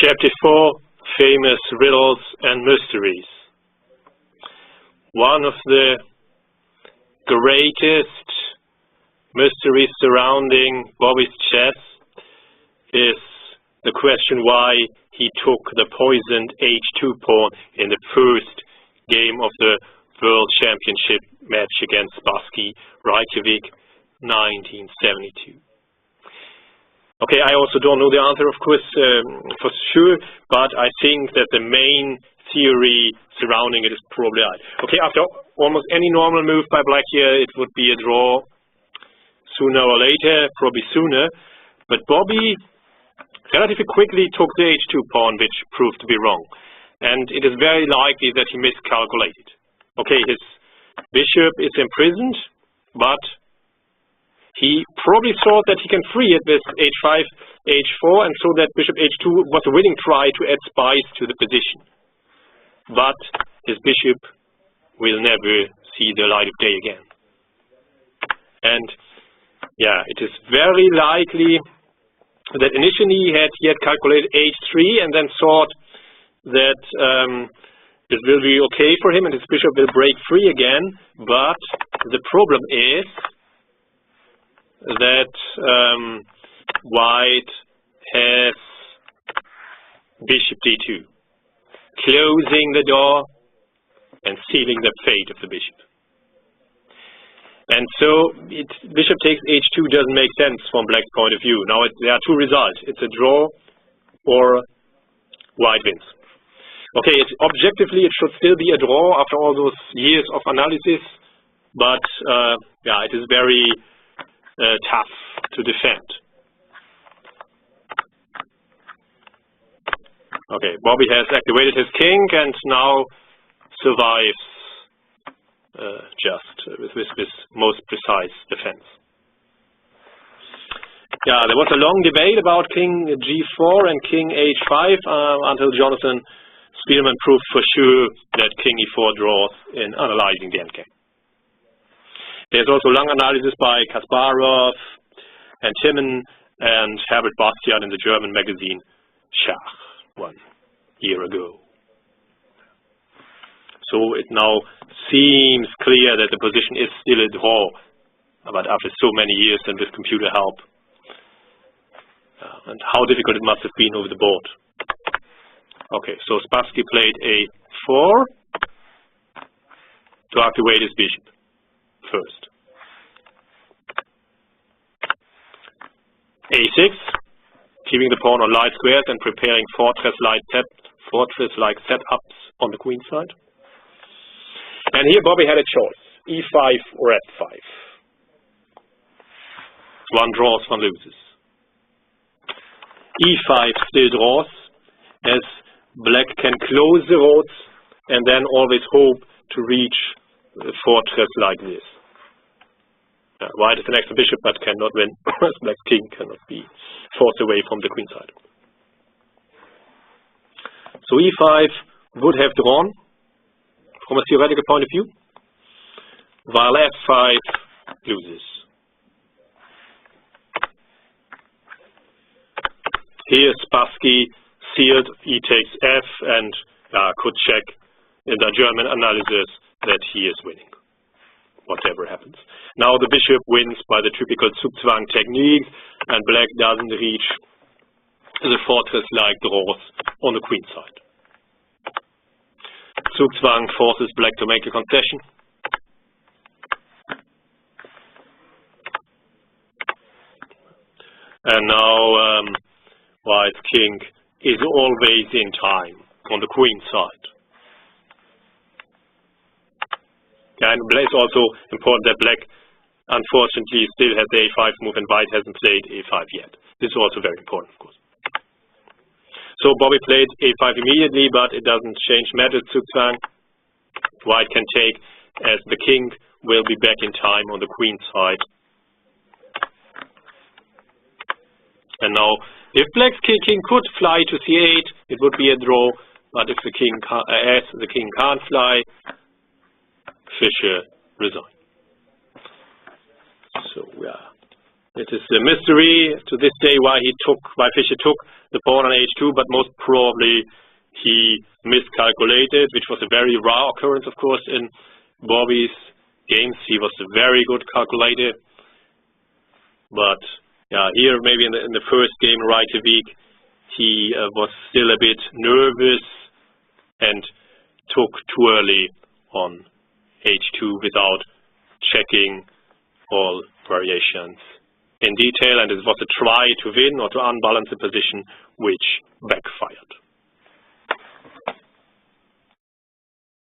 Chapter 4, Famous Riddles and Mysteries. One of the greatest mysteries surrounding Bobby's chess is the question why he took the poisoned H2 pawn in the first game of the World Championship match against Bxh2.3gp, Reykjavik, 1972. Okay, I also don't know the answer, of course, for sure, but I think that the main theory surrounding it is probably right. Okay, after almost any normal move by black here, it would be a draw sooner or later, probably sooner. But Bobby relatively quickly took the H2 pawn, which proved to be wrong. And it is very likely that he miscalculated. Okay, his bishop is imprisoned, but he probably thought that he can free it with h5, h4, and so that bishop h2 was a winning try to add spice to the position. But his bishop will never see the light of day again. And yeah, it is very likely that initially he had calculated h3 and then thought that it will be okay for him and his bishop will break free again. But the problem is that white has bishop d2, closing the door and sealing the fate of the bishop. And so bishop takes h2 doesn't make sense from black's point of view. Now there are two results. It's a draw or white wins. Okay, objectively it should still be a draw after all those years of analysis, but yeah, it is very tough to defend. Okay, Bobby has activated his king and now survives just with most precise defense. Yeah, there was a long debate about king g4 and king h5 until Jonathan Spielman proved for sure that king e4 draws in analyzing the endgame. There's also long analysis by Kasparov and Timon and Herbert Bastian in the German magazine Schach 1 year ago. So it now seems clear that the position is still a draw, but after so many years and with computer help. And how difficult it must have been over the board. Okay, so Spassky played a4 to activate his bishop first. a6, keeping the pawn on light squares and preparing fortress-like setups on the queen side. And here Bobby had a choice, e5 or f5. One draws, one loses. e5 still draws, as black can close the roads and then always hope to reach a fortress like this. White is an extra bishop but cannot win, as black's king cannot be forced away from the queen side. So e5 would have drawn from a theoretical point of view, while f5 loses. Here Spassky sealed e takes f and could check in the German analysis that he is winning, whatever happens. Now the bishop wins by the typical Zugzwang technique, and black doesn't reach the fortress-like draws on the queen side. Zugzwang forces black to make a concession. And now white's king is always in time on the queen side. And it's also important that black, unfortunately, still has the a5 move and white hasn't played a5 yet. This is also very important, of course. So Bobby played a5 immediately, but it doesn't change matters. Zugzwang. White can take, as the king will be back in time on the queen side. And now, if black's king could fly to c8, it would be a draw. But if the king can't fly, Fischer resign. So yeah, It is a mystery to this day why Fischer took the pawn on h2, but most probably he miscalculated, which was a very rare occurrence, of course, in Bobby's games. He was a very good calculator. But yeah, here maybe in the first game, Reykjavik, he was still a bit nervous and took too early on h2 without checking all variations in detail, and it was a try to win or to unbalance the position, which backfired.